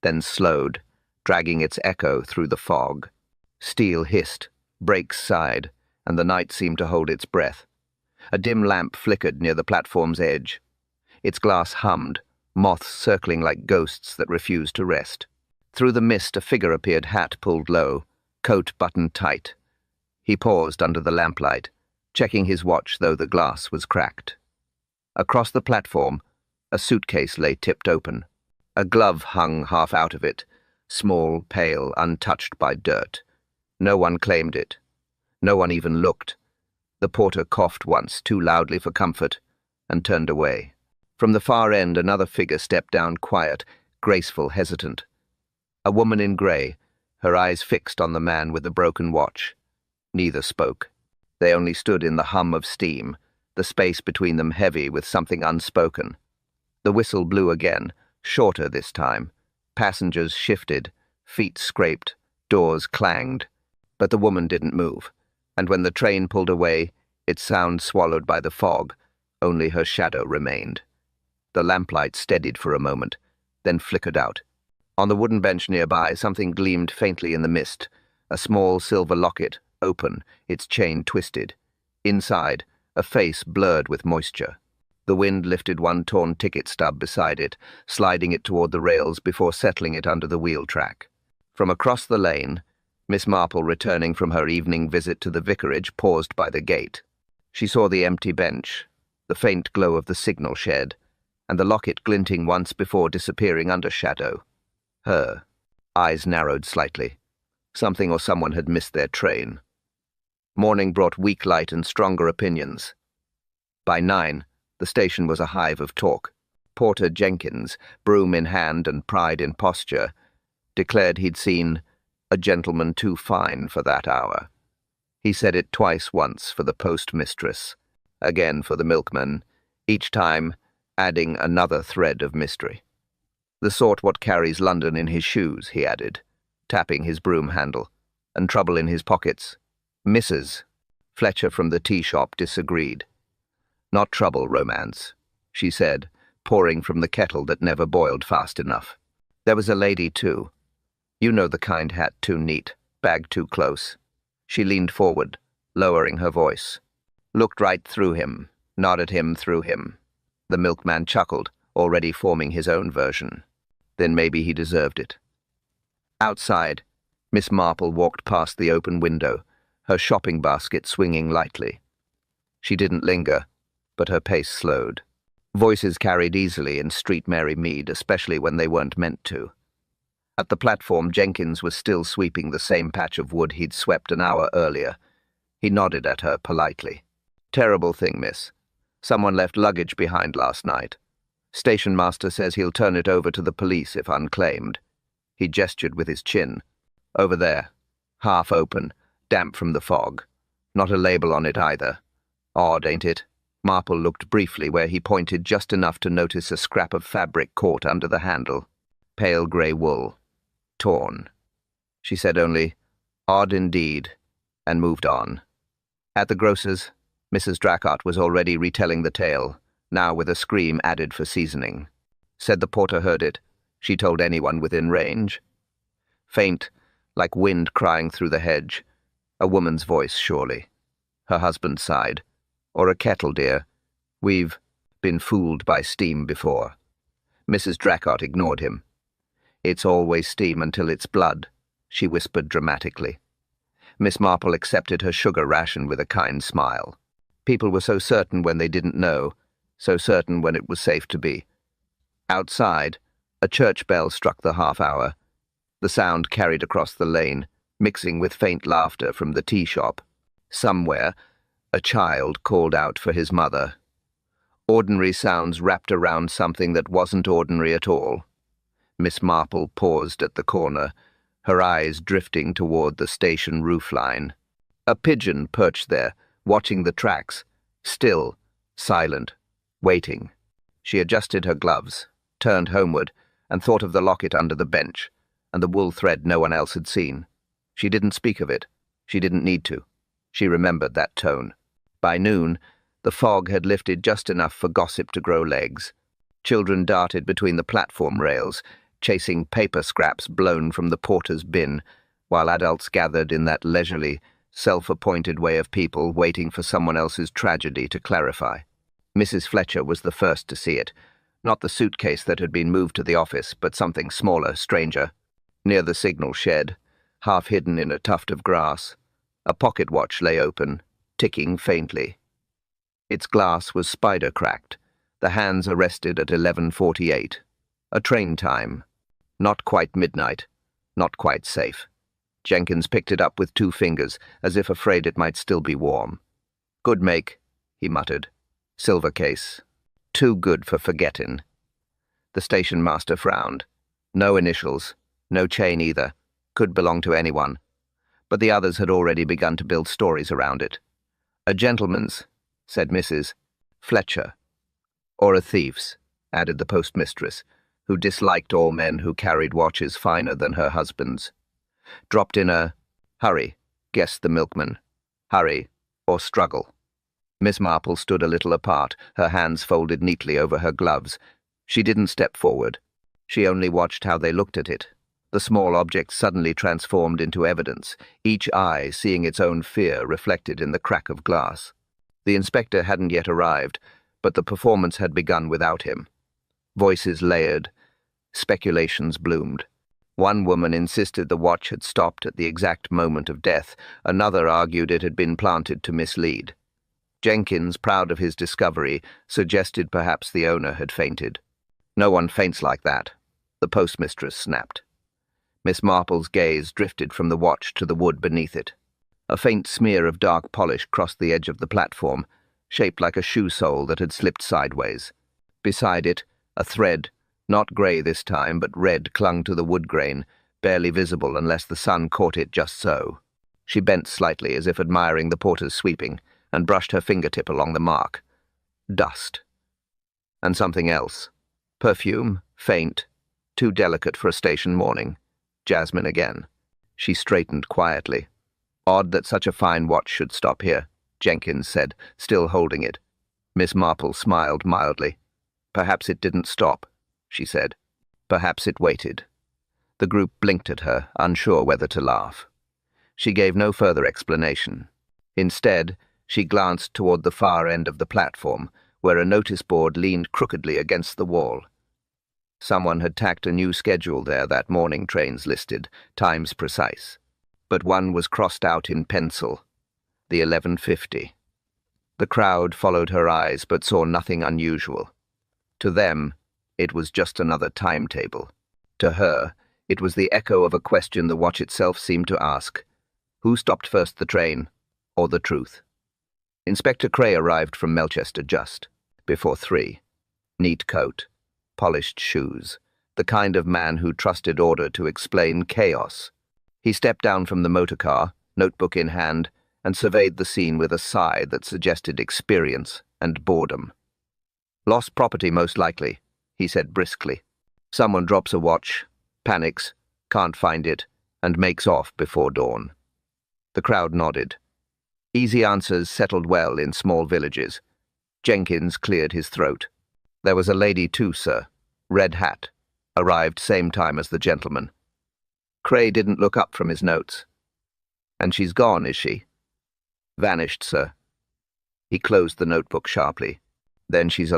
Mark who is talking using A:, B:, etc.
A: then slowed, dragging its echo through the fog. Steel hissed, brakes sighed, and the night seemed to hold its breath. A dim lamp flickered near the platform's edge. Its glass hummed, moths circling like ghosts that refused to rest. Through the mist a figure appeared, hat pulled low, coat buttoned tight. He paused under the lamplight, checking his watch though the glass was cracked. Across the platform, a suitcase lay tipped open. A glove hung half out of it, small, pale, untouched by dirt. No one claimed it. No one even looked. The porter coughed once, too loudly for comfort, and turned away. From the far end another figure stepped down, quiet, graceful, hesitant. A woman in grey, her eyes fixed on the man with the broken watch. Neither spoke. They only stood in the hum of steam, the space between them heavy with something unspoken. The whistle blew again, shorter this time. Passengers shifted, feet scraped, doors clanged. But the woman didn't move, and when the train pulled away, its sound swallowed by the fog, only her shadow remained. The lamplight steadied for a moment, then flickered out. On the wooden bench nearby, something gleamed faintly in the mist, a small silver locket, open, its chain twisted. Inside, a face blurred with moisture. The wind lifted one torn ticket stub beside it, sliding it toward the rails before settling it under the wheel track. From across the lane, Miss Marple, returning from her evening visit to the vicarage, paused by the gate. She saw the empty bench, the faint glow of the signal shed, and the locket glinting once before disappearing under shadow. Her eyes narrowed slightly. Something or someone had missed their train. Morning brought weak light and stronger opinions. By 9, the station was a hive of talk. Porter Jenkins, broom in hand and pride in posture, declared he'd seen a gentleman too fine for that hour. He said it twice, once for the postmistress, again for the milkman, each time adding another thread of mystery. The sort what carries London in his shoes, he added, tapping his broom handle, and trouble in his pockets. Mrs. Fletcher from the tea shop disagreed. Not trouble, romance, she said, pouring from the kettle that never boiled fast enough. There was a lady, too. You know the kind, hat too neat, bag too close. She leaned forward, lowering her voice. Looked right through him, nodded him through him. The milkman chuckled, already forming his own version. Then maybe he deserved it. Outside, Miss Marple walked past the open window, her shopping basket swinging lightly. She didn't linger, but her pace slowed. Voices carried easily in Street Mary Mead, especially when they weren't meant to. At the platform, Jenkins was still sweeping the same patch of wood he'd swept an hour earlier. He nodded at her politely. Terrible thing, miss. Someone left luggage behind last night. Station master says he'll turn it over to the police if unclaimed. He gestured with his chin. Over there. Half open, damp from the fog. Not a label on it either. Odd, ain't it? Marple looked briefly where he pointed just enough to notice a scrap of fabric caught under the handle. Pale grey wool. Torn. She said only, odd indeed, and moved on. At the grocer's, Mrs. Dracott was already retelling the tale, now with a scream added for seasoning. Said the porter heard it. She told anyone within range. Faint, like wind crying through the hedge. A woman's voice, surely. Her husband sighed. Or a kettle, dear. We've been fooled by steam before. Mrs. Dracott ignored him. It's always steam until it's blood, she whispered dramatically. Miss Marple accepted her sugar ration with a kind smile. People were so certain when they didn't know, so certain when it was safe to be. Outside, a church bell struck the half-hour. The sound carried across the lane, mixing with faint laughter from the tea shop. Somewhere, a child called out for his mother. Ordinary sounds wrapped around something that wasn't ordinary at all. Miss Marple paused at the corner, her eyes drifting toward the station roofline. A pigeon perched there, watching the tracks, still, silent, waiting. She adjusted her gloves, turned homeward, and thought of the locket under the bench, and the wool thread no one else had seen. She didn't speak of it. She didn't need to. She remembered that tone. By noon, the fog had lifted just enough for gossip to grow legs. Children darted between the platform rails, chasing paper scraps blown from the porter's bin, while adults gathered in that leisurely, self-appointed way of people waiting for someone else's tragedy to clarify. Mrs. Fletcher was the first to see it. Not the suitcase that had been moved to the office, but something smaller, stranger. Near the signal shed, half hidden in a tuft of grass, a pocket watch lay open, ticking faintly. Its glass was spider-cracked, the hands arrested at 11:48. A train time. Not quite midnight. Not quite safe. Jenkins picked it up with 2 fingers, as if afraid it might still be warm. "Good make," he muttered. "Silver case. Too good for forgetting." The station master frowned. No initials, no chain either. Could belong to anyone. But the others had already begun to build stories around it. "A gentleman's," said Mrs. Fletcher. "Or a thief's," added the postmistress, who disliked all men who carried watches finer than her husband's. "Dropped in a hurry," guessed the milkman. "Hurry, or struggle." Miss Marple stood a little apart, her hands folded neatly over her gloves. She didn't step forward. She only watched how they looked at it. The small object suddenly transformed into evidence, each eye seeing its own fear reflected in the crack of glass. The inspector hadn't yet arrived, but the performance had begun without him. Voices layered. Speculations bloomed. One woman insisted the watch had stopped at the exact moment of death. Another argued it had been planted to mislead. Jenkins, proud of his discovery, suggested perhaps the owner had fainted. "No one faints like that," the postmistress snapped. Miss Marple's gaze drifted from the watch to the wood beneath it. A faint smear of dark polish crossed the edge of the platform, shaped like a shoe sole that had slipped sideways. Beside it, a thread, not grey this time, but red, clung to the wood grain, barely visible unless the sun caught it just so. She bent slightly, as if admiring the porter's sweeping, and brushed her fingertip along the mark. Dust. And something else. Perfume, faint, too delicate for a station morning. Jasmine again. She straightened quietly. "Odd that such a fine watch should stop here," Jenkins said, still holding it. Miss Marple smiled mildly. "Perhaps it didn't stop," she said. "Perhaps it waited." The group blinked at her, unsure whether to laugh. She gave no further explanation. Instead, she glanced toward the far end of the platform, where a notice board leaned crookedly against the wall. Someone had tacked a new schedule there that morning, trains listed, times precise. But one was crossed out in pencil, the 11:50. The crowd followed her eyes but saw nothing unusual. To them, it was just another timetable. To her, it was the echo of a question the watch itself seemed to ask. Who stopped first, the train, or the truth? Inspector Cray arrived from Melchester just before 3. Neat coat, polished shoes, the kind of man who trusted order to explain chaos. He stepped down from the motor car, notebook in hand, and surveyed the scene with a sigh that suggested experience and boredom. "Lost property, most likely," he said briskly. "Someone drops a watch, panics, can't find it, and makes off before dawn." The crowd nodded. Easy answers settled well in small villages. Jenkins cleared his throat. "There was a lady too, sir. Red hat. Arrived same time as the gentleman." Cray didn't look up from his notes. "And she's gone, is she?" "Vanished, sir." He closed the notebook sharply. "Then she's